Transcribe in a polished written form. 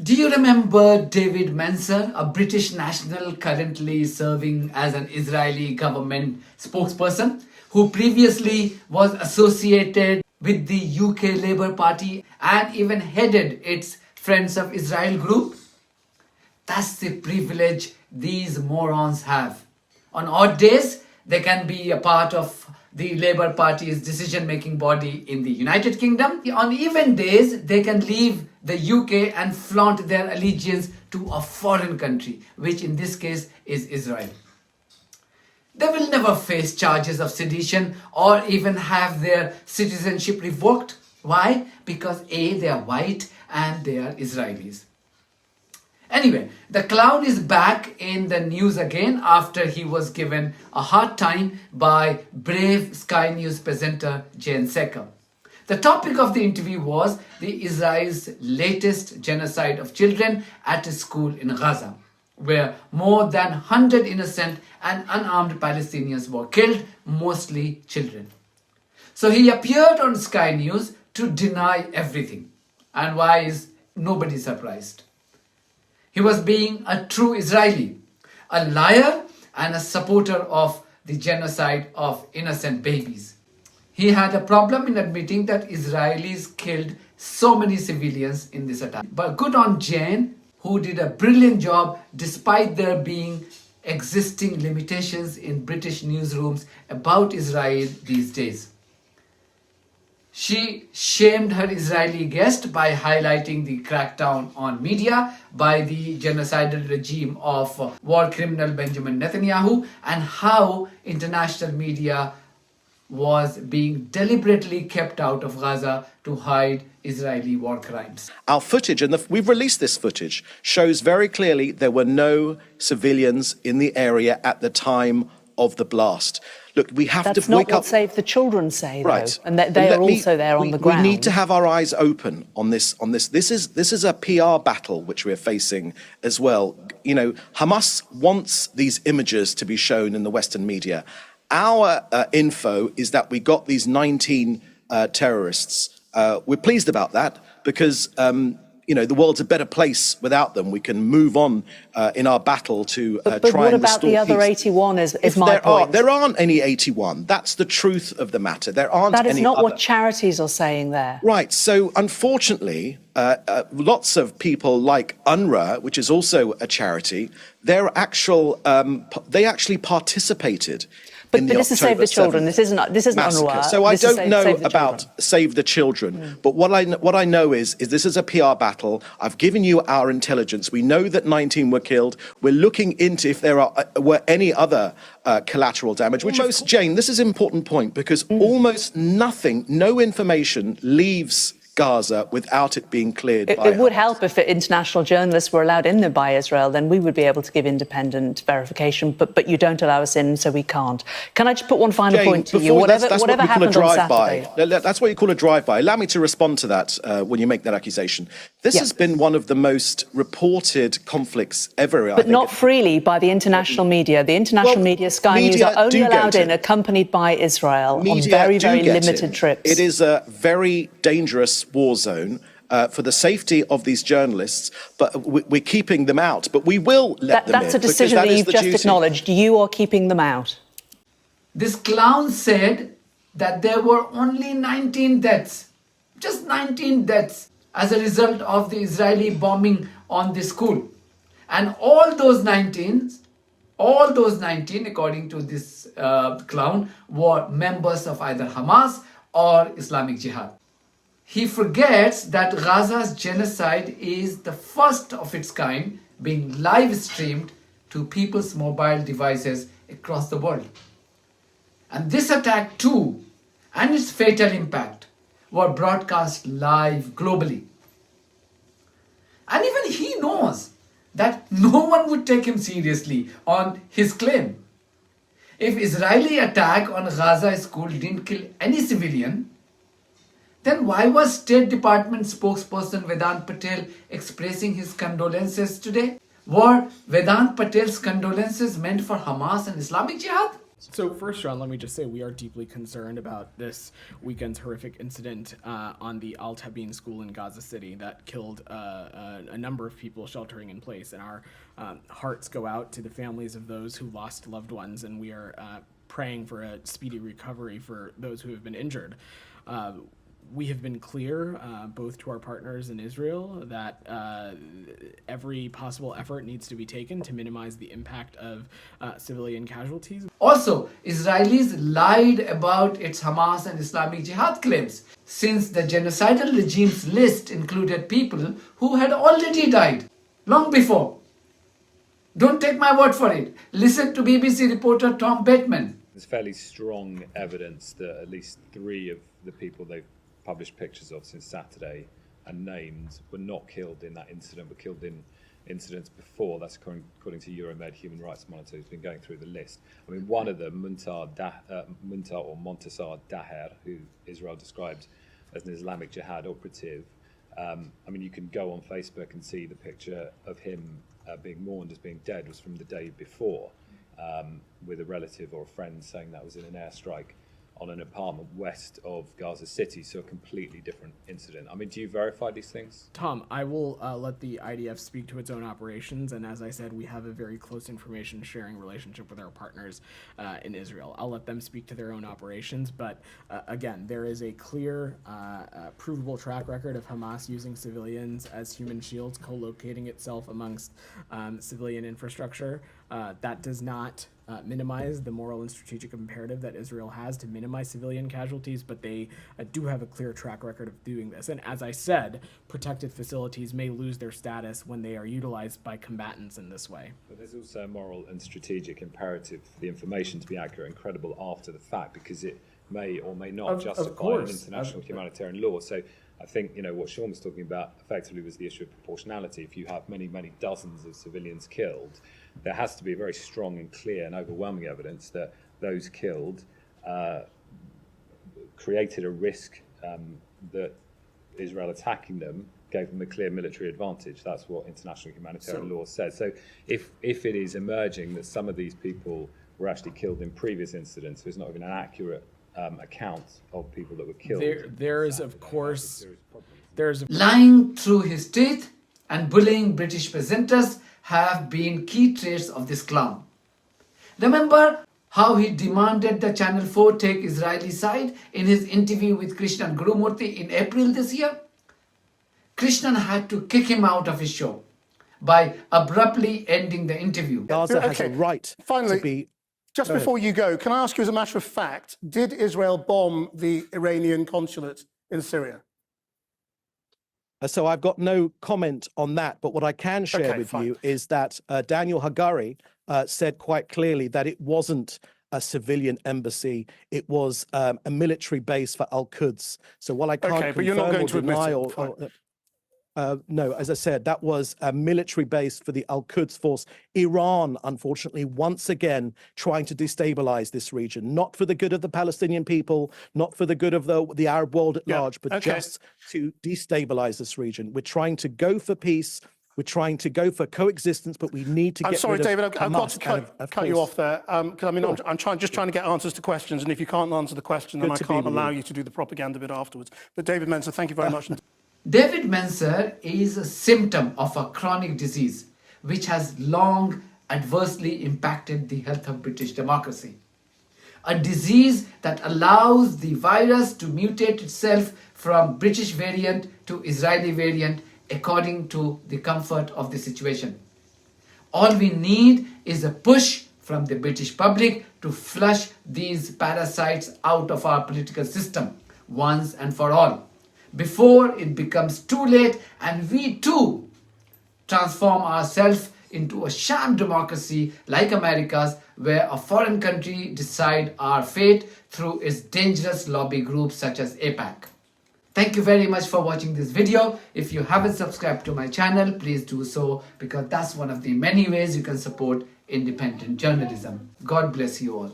Do you remember David Mencer, a British national currently serving as an Israeli government spokesperson, who previously was associated with the UK Labour Party and even headed its Friends of Israel group? That's the privilege these morons have. On odd days, they can be a part of the Labour Party's decision-making body in the United Kingdom. On even days, they can leave the UK and flaunt their allegiance to a foreign country, which in this case is Israel. They will never face charges of sedition or even have their citizenship revoked. Why? Because A, they are white and they are Israelis. Anyway, the clown is back in the news again after he was given a hard time by brave Sky News presenter Jayne Secker. The topic of the interview was the Israel's latest genocide of children at a school in Gaza, where more than 100 innocent and unarmed Palestinians were killed, mostly children. So he appeared on Sky News to deny everything. And why is nobody surprised? He was being a true Israeli, a liar and a supporter of the genocide of innocent babies. He had a problem in admitting that Israelis killed so many civilians in this attack. But good on Jayne, who did a brilliant job despite there being existing limitations in British newsrooms about Israel these days. She shamed her Israeli guest by highlighting the crackdown on media by the genocidal regime of war criminal Benjamin Netanyahu and how international media was being deliberately kept out of Gaza to hide Israeli war crimes. Our footage, and we've released this footage, shows very clearly there were no civilians in the area at the time of the blast. Look, we have to wake up. That's not what Save the Children say, though, right? And they are also there on the ground. We need to have our eyes open on this. This is a PR battle which we're facing as well. You know, Hamas wants these images to be shown in the Western media. Our info is that we got these 19 terrorists. We're pleased about that because you know, the world's a better place without them. We can move on in our battle to but try what and about restore the other peace. 81 is my point. There aren't any 81. That's the truth of the matter. There aren't any. That is not other. what charities are saying there. Right. So unfortunately, lots of people like UNRWA, which is also a charity, they actually participated. But this is Save the Children. This isn't UNRWA. So I don't know about Save the Children. But what I know is this is a PR battle. I've given you our intelligence. We know that 19 were killed. We're looking into if there were any other collateral damage. Which most, Jayne, this is an important point because almost nothing, no information leaves Gaza without it being cleared by It would help if international journalists were allowed in there by Israel, then we would be able to give independent verification, but you don't allow us in, so we can't. Can I just put one final point to you? Whatever happened on Saturday? That's what you call a drive-by. Allow me to respond to that when you make that accusation. This has been one of the most reported conflicts ever. But not freely by the international media. The international media, Sky News, are only allowed in accompanied by Israel on very, very limited trips. It is a very dangerous war zone for the safety of these journalists, but we're keeping them out. But we will let them in. That's a decision that you've just acknowledged. You are keeping them out. This clown said that there were only 19 deaths, just 19 deaths as a result of the Israeli bombing on the school. And all those 19, according to this clown, were members of either Hamas or Islamic Jihad. He forgets that Gaza's genocide is the first of its kind being live streamed to people's mobile devices across the world. And this attack too, and its fatal impact, were broadcast live globally. And even he knows that no one would take him seriously on his claim. If Israeli attack on Gaza school didn't kill any civilian, then why was State Department spokesperson Vedant Patel expressing his condolences today? Were Vedant Patel's condolences meant for Hamas and Islamic Jihad? So first, Sean, let me just say we are deeply concerned about this weekend's horrific incident on the Al Tabeen school in Gaza City that killed a number of people sheltering in place. And our hearts go out to the families of those who lost loved ones, and we are praying for a speedy recovery for those who have been injured. We have been clear, both to our partners in Israel, that every possible effort needs to be taken to minimize the impact of civilian casualties. Also, Israelis lied about its Hamas and Islamic Jihad claims, since the genocidal regime's list included people who had already died long before. Don't take my word for it. Listen to BBC reporter Tom Bateman. There's fairly strong evidence that at least 3 of the people they've published pictures of since Saturday and named were not killed in that incident, were killed in incidents before. That's according to Euromed Human Rights Monitor, who's been going through the list. I mean, one of them, Muntar or Montasar Daher, who Israel described as an Islamic Jihad operative. I mean, you can go on Facebook and see the picture of him being mourned as being dead was from the day before, with a relative or a friend saying that was in an airstrike on an apartment west of Gaza City, so a completely different incident. I mean, do you verify these things? Tom, I will let the IDF speak to its own operations, and as I said, we have a very close information sharing relationship with our partners in Israel. I'll let them speak to their own operations, but again, there is a clear, provable track record of Hamas using civilians as human shields, co-locating itself amongst civilian infrastructure. That does not minimize the moral and strategic imperative that Israel has to minimize civilian casualties, but they do have a clear track record of doing this. And as I said, protected facilities may lose their status when they are utilized by combatants in this way. But there's also a moral and strategic imperative for the information to be accurate and credible after the fact, because it may or may not justify an international humanitarian law. So I think, you know, what Sean was talking about effectively was the issue of proportionality. If you have many, many dozens of civilians killed, there has to be very strong and clear and overwhelming evidence that those killed created a risk that Israel attacking them gave them a clear military advantage. That's what international humanitarian law says. So if it is emerging that some of these people were actually killed in previous incidents, there's not even an accurate account of people that were killed. There is, of course, lying through his teeth and bullying British presenters have been key traits of this clown. Remember how he demanded the Channel 4 take Israeli side in his interview with Krishnan Gurumurthy in April this year? Krishnan had to kick him out of his show by abruptly ending the interview. Gaza has a right to be... Just before you go, can I ask you as a matter of fact, did Israel bomb the Iranian consulate in Syria? So I've got no comment on that, but what I can share with you is that Daniel Hagari said quite clearly that it wasn't a civilian embassy, it was a military base for Al-Quds. So while I can't but you're not going to deny admit it. no, as I said, that was a military base for the Al-Quds force. Iran, unfortunately, once again, trying to destabilize this region, not for the good of the Palestinian people, not for the good of the Arab world at large, but just to destabilize this region. We're trying to go for peace. We're trying to go for coexistence, but we need to get I'm sorry, rid David, of I've got to cut you off there. Because I mean, I'm just trying to get answers to questions, and if you can't answer the question, then I can't allow you to do the propaganda bit afterwards. But David Mencer, thank you very much. David Mencer is a symptom of a chronic disease which has long adversely impacted the health of British democracy. A disease that allows the virus to mutate itself from British variant to Israeli variant according to the comfort of the situation. All we need is a push from the British public to flush these parasites out of our political system once and for all, before it becomes too late and we too transform ourselves into a sham democracy like America's, where a foreign country decide our fate through its dangerous lobby groups such as AIPAC. Thank you very much for watching this video. If you haven't subscribed to my channel, please do so, because that's one of the many ways you can support independent journalism. God bless you all.